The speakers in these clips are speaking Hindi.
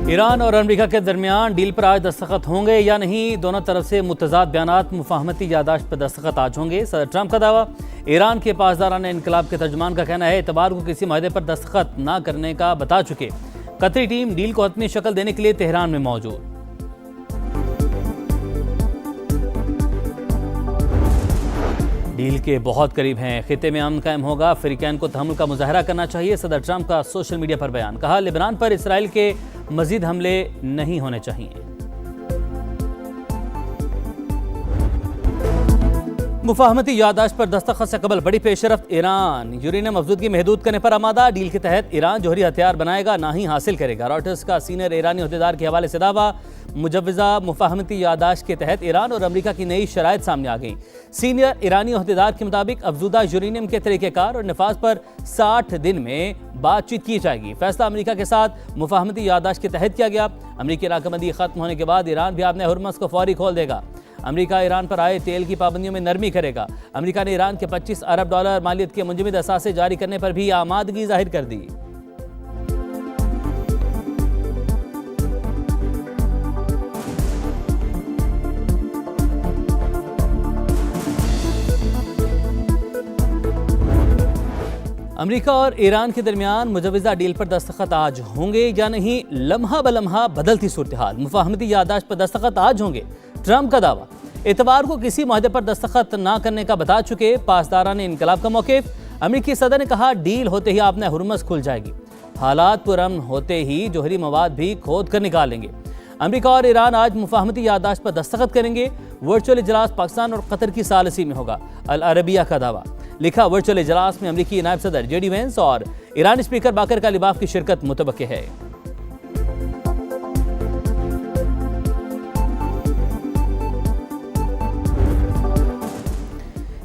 ईरान और अमेरिका के दरमियान डील पर आज दस्तखत होंगे या नहीं, दोनों तरफ से मुतज़ाद बयानात। मुफाहमती यादाश्त पर दस्तखत आज होंगे। सदर ट्रंप का दावा। ईरान के पासदारान इनकलाब के तर्जुमान का कहना है इतवार को किसी माहदे पर दस्तखत न करने का बता चुके। कतरी टीम डील को अपनी शक्ल देने के लिए तेहरान में मौजूद। डील के बहुत करीब हैं, खिते में अमन कायम होगा, अफ्रीकैन को तहम्मुल का मुजाहरा करना चाहिए। सदर ट्रंप का सोशल मीडिया पर बयान। कहा लेबनान पर इसराइल के मजीद हमले नहीं होने चाहिए। मुफाहमती यादाश्त पर दस्तखत से कबल बड़ी पेशरफ्त। ईरान यूरेनियम अफजूदगी महदूद करने पर आमादा। डील के तहत ईरान जोहरी हथियार बनाएगा ना ही हासिल करेगा। रॉयटर्स का सीनियर ईरानी अहदेदार के हवाले से दावा। मुजव्वज़ा मुफाहमती यादाश्त के तहत ईरान और अमेरिका की नई शराइत सामने आ गई। सीनियर ईरानी अहदेदार के मुताबिक अफजूदा यूरेनियम के तरीक़ेकार और नफाज पर 60 दिन में बातचीत की जाएगी। फैसला अमेरिका के साथ मुफाहमती यादाश्त के तहत किया गया। अमेरिकी नाकाबंदी खत्म होने के बाद ईरान भी अपने हुर्मस को फौरी खोल देगा। अमेरिका ईरान पर आए तेल की पाबंदियों में नरमी करेगा। अमेरिका ने ईरान के 25 अरब डॉलर मालियत के मुंजमद असासे जारी करने पर भी आमादगी जाहिर कर दी। अमेरिका और ईरान के दरमियान मुजव्वज़ा डील पर दस्तखत आज होंगे या नहीं, लम्हा बलम्हा बदलती सूरत हाल। मुफाहमती यादाश्त पर दस्तखत आज होंगे। ट्रंप का दावा। इतवार को किसी माहदे पर दस्तखत न करने का बता चुके पासदारान इनकलाब का मौक़िफ़। अमेरिकी सदर ने कहा डील होते ही आपने हुर्मस खुल जाएगी। हालात पुरअमन होते ही जोहरी मवाद भी खोद कर निकालेंगे। अमेरिका और ईरान आज मुफाहमती यादाश्त पर दस्तखत करेंगे। वर्चुअल इजलास पाकिस्तान और कतर की सालसी में होगा। अल अरबिया का दावा। लिखा वर्चुअल इजलास में अमेरिकी नायब सदर जेडी वेंस और ईरानी स्पीकर बाकर कालिबाफ की शिरकत मुतवक्के है।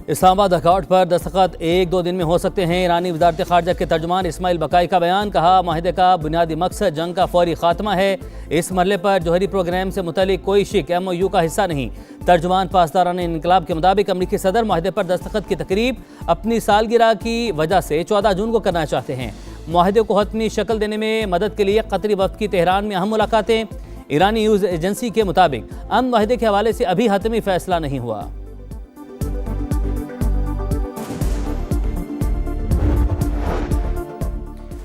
इस्लामाबाद अकॉर्ड पर दस्तखत 1-2 दिन में हो सकते हैं। ईरानी वज़ारत ख़ारजा के तर्जुमान इस्माइल बकाई का बयान। कहा माहिदे का बुनियादी मकसद जंग का फौरी खात्मा है। इस मरले पर जोहरी प्रोग्राम से मुतल्लिक कोई शिक MOU का हिस्सा नहीं। तर्जुमान पासदारान इनकलाब के मुताबिक अमरीकी सदर माहिदे पर दस्तखत की तकरीब अपनी सालगिरह की वजह से 14 जून को करना चाहते हैं। माहिदे को हतमी शक्ल देने में मदद के लिए कतरी वफ्द की तेहरान में अहम मुलाकातें। ईरानी न्यूज़ एजेंसी के मुताबिक अमन माहिदे के हवाले से अभी हतमी फैसला नहीं हुआ।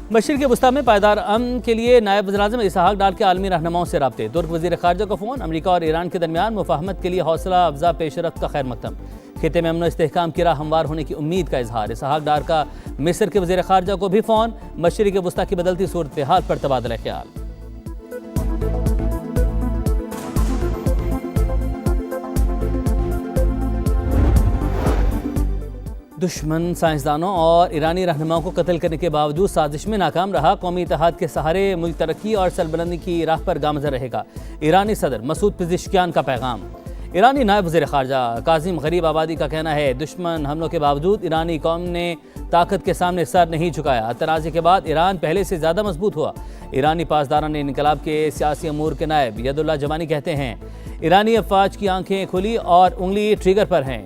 मशरिक़ वस्ता में पायदार अमन के लिए नायब वज़ीर-ए-आज़म इसहाक डार के आलमी रहनुमाओं से राब्ते। तुर्क वज़ीर ख़ारजा का फ़ोन। अमेरिका और ईरान के दरमियान मुफाहमत के लिए हौसला अफजा पेशरफ्त का खैर मकदम। खिते में अमन और इस्तेहकाम की राह हमवार होने की उम्मीद का इजहार। इसहाक डार का मिस्र के वज़ीर ख़ारजा को भी फ़ोन। मशरिक़ वस्ता की बदलती सूरत हाल पर तबादला ख्याल। दुश्मन साइंसदानों और ईरानी रहनुमाओं को कत्ल करने के बावजूद साजिश में नाकाम रहा। कौमी इत्तेहाद के सहारे मुल्क तरक्की और सरबलंदी की राह पर गामज़न रहेगा। ईरानी सदर मसूद पेज़ेश्कियान का पैगाम। ईरानी नायब वज़ीर ख़ारजा काज़िम गरीब आबादी का कहना है दुश्मन हमलों के बावजूद ईरानी कौम ने ताकत के सामने सर नहीं झुकाया। तनाज़े के बाद ईरान पहले से ज़्यादा मजबूत हुआ। ईरानी पासदारान इनकलाब के सियासी अमूर के नायब यदुल्ला जमानी कहते हैं ईरानी अफवाज की आंखें खुली और उंगली ट्रिगर पर हैं।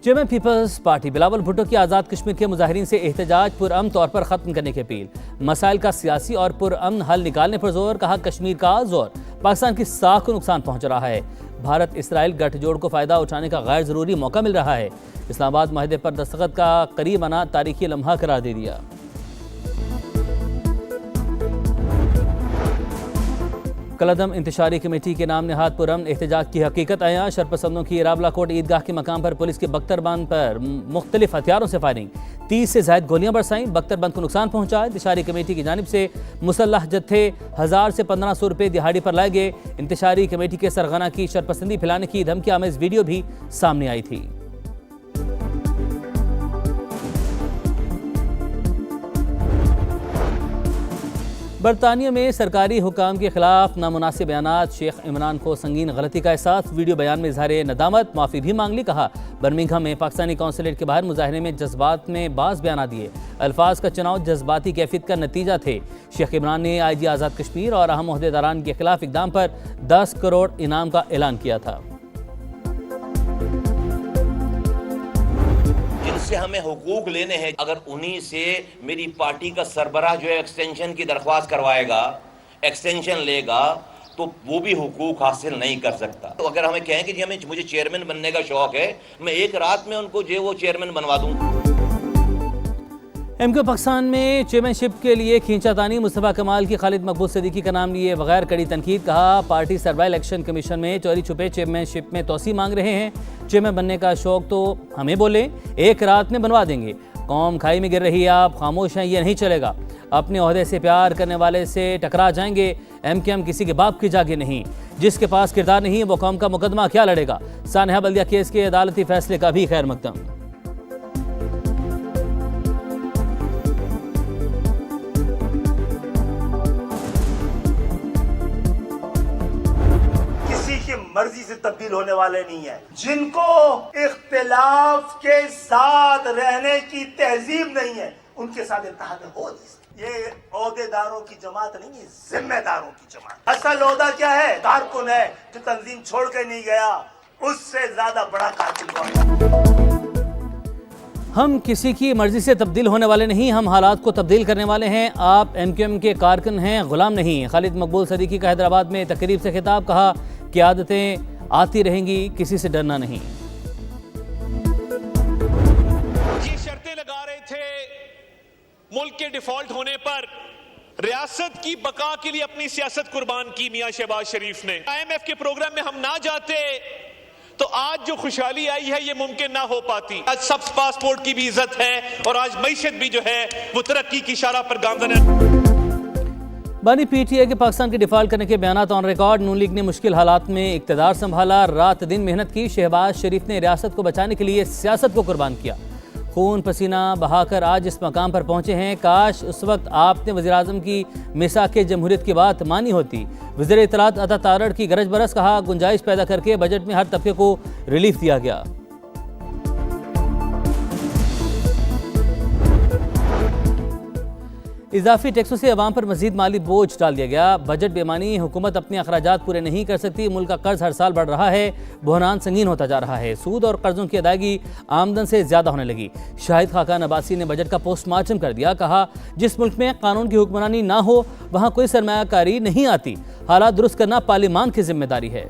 Chairman people's party Bilawal Bhutto की आज़ाद कश्मीर के मुजाहिरीन से एहतजाज पुरअमन तौर पर ख़त्म करने की अपील। मसाइल का सियासी और पुरअमन हल निकालने पर जोर। कहा कश्मीर का जोर पाकिस्तान की साख को नुकसान पहुँच रहा है। भारत इसराइल गठजोड़ को फ़ायदा उठाने का गैर ज़रूरी मौका मिल रहा है। इस्लामाबाद माहिदे पर दस्तखत का करीब आना तारीखी लम्हा करार दे दिया। कलदम इंतशारी कमेटी के नाम नहाद पुरअमन एहतजाज की हकीकत आया। शरपसंदों की रावला कोट ईदगाह के मकाम पर पुलिस के बख्तरबंद पर मुख्तलिफ हथियारों से फायरिंग। 30 से ज़ायद गोलियां बरसाईं। बख्तरबंद को नुकसान पहुंचा। इंतशारी कमेटी की जानिब से मुसल्लह जत्थे 1000 से 1500 रुपये दिहाड़ी पर लाए गए। इंतशारी कमेटी के सरगना की शरपसंदी फैलाने की धमकी आमेज वीडियो भी सामने आई थी। बरतानिया में सरकारी हुकाम के खिलाफ नामुनासिब बयानात। शेख इमरान को संगीन गलती का एहसास। वीडियो बयान में इजहार नदामत, माफ़ी भी मांग ली। कहा बर्मिंघम में पाकिस्तानी कौंसलेट के बाहर मुजाहरे में जज्बात में बाज़ बयान दिए। अल्फाज का चुनाव जज्बाती कैफियत का नतीजा थे। शेख इमरान ने IG आज़ाद कश्मीर और अहम ओहदेदारान के खिलाफ इकदाम पर 10 करोड़ इनाम का ऐलान किया था। उनसे हमें हुकूक लेने हैं। अगर उन्हीं से मेरी पार्टी का सरबराह जो है एक्सटेंशन की दरख्वास्त करवाएगा, एक्सटेंशन लेगा, तो वो भी हुकूक हासिल नहीं कर सकता। तो अगर हमें कहें कि जी मुझे चेयरमैन बनने का शौक है, मैं एक रात में उनको जो वो चेयरमैन बनवा दूं। एमक्यू पाकिस्तान में चेयरमैनशिप के लिए खींचातानी मुस्तफ़ा कमाल की खालिद मकबूल सदीकी का नाम लिए बगैर कड़ी तनकीद। कहा पार्टी सरबराह इलेक्शन कमीशन में चोरी छुपे चेयरमैनशिप में तोसी मांग रहे हैं। चेयरमैन बनने का शौक तो हमें बोले, एक रात में बनवा देंगे। कौम खाई में गिर रही है, आप खामोश हैं, ये नहीं चलेगा। अपने ओहदे से प्यार करने वाले से टकरा जाएंगे। एमक्यूएम किसी के बाप की जागीर नहीं, जिसके पास किरदार नहीं वो कौम का मुकदमा क्या लड़ेगा। सानहा बल्दिया केस के अदालती फैसले का भी खैर मकदम। मर्जी से तब्दील होने वाले नहीं है। जिनको इख्तिलाफ के साथ रहने की तहजीब नहीं है, उनके साथ इत्तेहाद हो नहीं सकती। ये ओहदेदारों की जमात नहीं है, जिम्मेदारों की जमात। असल ओहदा क्या है? कारकुन है जो तंजीम छोड़ के नहीं गया, उससे ज्यादा बड़ा कारकुन कौन है? हम किसी की मर्जी से तब्दील होने वाले नहीं, हम हालात को तब्दील करने वाले हैं। आप एमक्यूएम के कारकुन हैं, गुलाम नहीं। खालिद मकबूल सदीकी का हैदराबाद में तकरीब से खिताब। कहा कि आदतें आती रहेंगी, किसी से डरना नहीं। ये शर्तें लगा रहे थे मुल्क के डिफॉल्ट होने पर, रियासत की बका के लिए अपनी सियासत कुर्बान की मियां शहबाज शरीफ ने। IMF के प्रोग्राम में हम ना जाते तो आज जो खुशहाली आई है ये मुमकिन ना हो पाती। आज सब पासपोर्ट की भी इज्जत है और आज मईशत भी जो है वो तरक्की की इशारा पर गामजन है। बानी पीटीआई के पाकिस्तान के डिफॉल्ट करने के बयानात ऑन रिकॉर्ड। नून लीग ने मुश्किल हालात में इक्तदार संभाला, रात दिन मेहनत की। शहबाज शरीफ ने रियासत को बचाने के लिए सियासत को कुर्बान किया, खून पसीना बहाकर आज इस मकाम पर पहुंचे हैं। काश उस वक्त आपने वज़ीर-ए-आज़म की मिसाक जमहूरियत की बात मानी होती। वज़ीर इत्तलात अता तारड़ की गरज बरस। कहा गुंजाइश पैदा करके बजट में हर तबके को रिलीफ दिया गया। इजाफी टैक्सों से अवाम पर मजीद माली बोझ डाल दिया गया। बजट बेमानी, हुकूमत अपने अखराजात पूरे नहीं कर सकती। मुल्क का कर्ज हर साल बढ़ रहा है, बहरान संगीन होता जा रहा है। सूद और कर्जों की अदायगी आमदन से ज्यादा होने लगी। शाहिद खाकान अब्बासी ने बजट का पोस्टमार्टम कर दिया। कहा जिस मुल्क में कानून की हुक्मरानी ना हो वहाँ कोई सरमायाकारी नहीं आती। हालात दुरुस्त करना पार्लियामान की जिम्मेदारी है।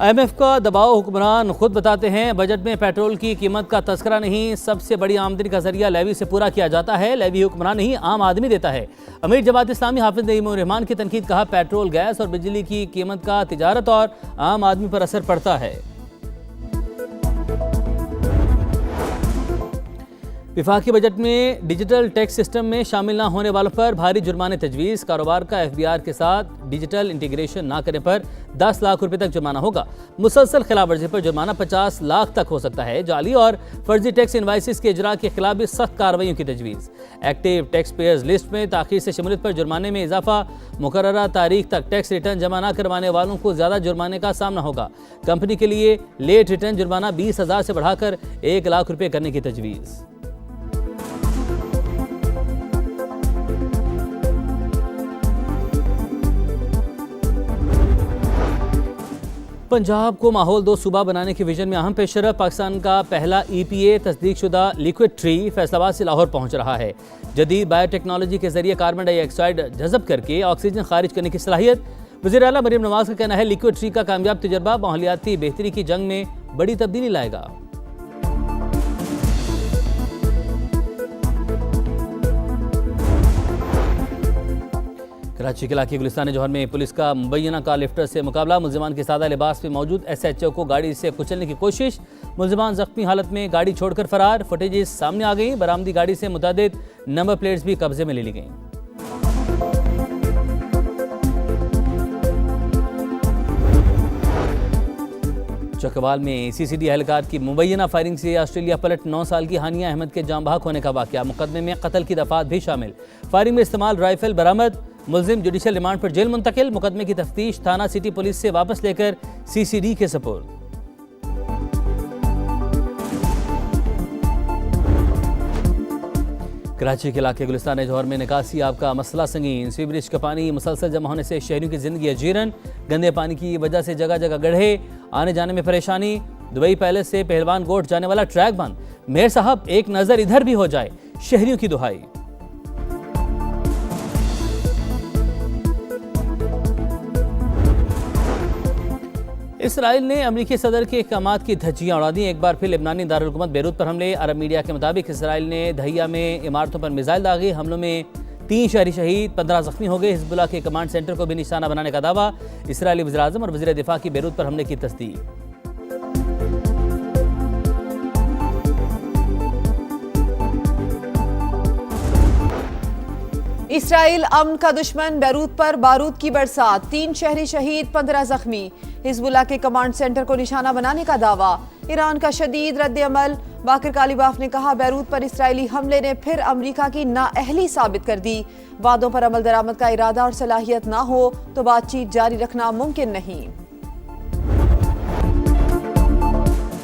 IMF का दबाव हुक्मरान खुद बताते हैं। बजट में पेट्रोल की कीमत का तस्करा नहीं, सबसे बड़ी आमदनी का जरिया लेवी से पूरा किया जाता है। लेवी हुक्मरान नहीं, आम आदमी देता है। अमीर जमात इस्लामी हाफिज नईम उर रहमान की तनकीद। कहा पेट्रोल, गैस और बिजली की कीमत का तिजारत और आम आदमी पर असर पड़ता है। विफाकी बजट में डिजिटल टैक्स सिस्टम में शामिल न होने वालों पर भारी जुर्माने तजवीज़। कारोबार का FBR के साथ डिजिटल इंटीग्रेशन ना करने पर 10 लाख रुपए तक जुर्माना होगा। मुसलसल खिलाफ वर्जी पर जुर्माना 50 लाख तक हो सकता है। जाली और फर्जी टैक्स इनवाइसिस के इजरा के खिलाफ भी सख्त कार्रवाइयों की तजवीज़। एक्टिव टैक्स पेयर्स लिस्ट में ताखीर से शमूलियत पर जुर्माने में इजाफा। मुकर्ररा तारीख तक टैक्स रिटर्न जमा न करवाने वालों को ज़्यादा जुर्माने का सामना होगा। कंपनी के लिए लेट रिटर्न जुर्माना 20,000 से बढ़ाकर 1 लाख रुपये करने की तजवीज़। पंजाब को माहौल दो सूबा बनाने के विजन में अहम पेशरफ। पाकिस्तान का पहला EPA तस्दीक शुदा लिक्विड ट्री फैसलाबाद से लाहौर पहुंच रहा है। जदीद बायोटेक्नोलॉजी के जरिए कार्बन डाइऑक्साइड जज़ब करके ऑक्सीजन खारिज करने की सलाहियत। वज़ीर आला मरीम नवाज का कहना है लिक्विड ट्री का कामयाब तजर्बा माहौलियाती बेहतरी की जंग में बड़ी तब्दीली लाएगा। कराची के इलाके गुलिस्तान जौहर में पुलिस का मुबैना कार लिफ्टर से मुकाबला। मुल्जिमान के सादा लिबास में मौजूद SHO को गाड़ी से कुचलने की कोशिश। मुल्जिमान जख्मी हालत में गाड़ी छोड़कर फरार। फुटेजेस सामने आ गई। बरामदी गाड़ी से मुतअद्दिद नंबर प्लेट्स भी कब्जे में ले ली गई। चकवाल में CCD एहलकार की मुबैना फायरिंग से ऑस्ट्रेलिया पलट। 9 साल की हानिया अहमद के जाम बहक होने का वाकया। मुकदमे में कत्ल की दफात भी शामिल। फायरिंग में इस्तेमाल राइफल बरामद। मुलजिम जुडिशल रिमांड पर जेल मुंतकिल। मुकदमे की तफ्तीश थाना सिटी पुलिस से वापस लेकर CCD के सपुर्द। कराची के इलाके गुलिस्तान जौहर में निकासी आपका मसला संगीन। सीवरेज का पानी मुसलसल जमा होने से शहरियों की जिंदगी अजीरन। गंदे पानी की वजह से जगह जगह गड्ढे, आने जाने में परेशानी। दुबई पैलेस से पहलवान गोट जाने वाला ट्रैक बंद। मेयर साहब एक नजर इधर भी हो जाए, शहरियों की दुहाई। इसराइल ने अमरीकी सदर के इक़ामात की धज्जियां उड़ा दी। एक बार फिर लेबनानी दारुल हुकूमत बेरूत पर हमले। अरब मीडिया के मुताबिक इसराइल ने दहिया में इमारतों पर मिसाइल दागे। हमलों में 3 शहरी शहीद, 15 जख्मी हो गए। हिजबुल्लाह के कमांड सेंटर को भी निशाना बनाने का दावा। इसराइली वज़ीर-ए-आज़म और वज़ीर दिफा की बेरूत पर हमले की तस्दीक। इसराइल अमन का दुश्मन, बेरूत पर बारूद की बरसात। 3 शहरी शहीद, 15 जख्मी। हिजबुल्लाह के कमांड सेंटर को निशाना बनाने का दावा। ईरान का शदीद रद्द-ए-अमल। बाकिर कालीबाफ ने कहा, बेरूत पर इसराइली हमले ने फिर अमरीका की नाअहली साबित कर दी। वादों पर अमल दरामद का इरादा और सलाहियत ना हो तो बातचीत जारी रखना मुमकिन नहीं।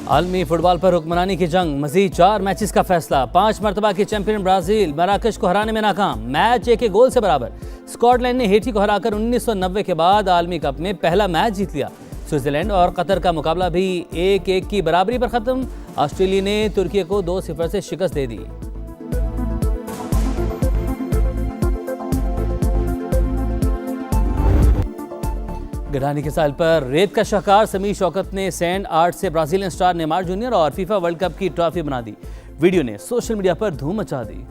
आलमी फुटबॉल पर हुक्मरानी की जंग, मजीद 4 मैचेस का फैसला। 5 मरतबा के चैंपियन ब्राजील मराकश को हराने में नाकाम। मैच 1 गोल से बराबर। स्कॉटलैंड ने हेटी को हराकर 1990 के बाद आलमी कप में पहला मैच जीत लिया। स्विट्जरलैंड और कतर का मुकाबला भी 1-1 की बराबरी पर खत्म। ऑस्ट्रेलिया ने तुर्की को 2-0 से शिकस्त दे दी। गिरानी के साल पर रेत का शाहकार समीर शौकत ने सैंड आर्ट से ब्राजीलियन स्टार नेमार जूनियर और फीफा वर्ल्ड कप की ट्रॉफी बना दी। वीडियो ने सोशल मीडिया पर धूम मचा दी।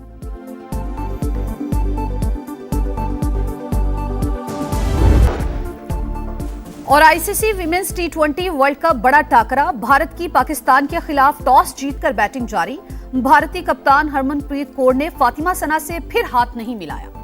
और ICC women's T20 world cup बड़ा टाकरा। भारत की पाकिस्तान के खिलाफ टॉस जीतकर बैटिंग जारी। भारतीय कप्तान हरमनप्रीत कौर ने फातिमा सना से फिर हाथ नहीं मिलाया।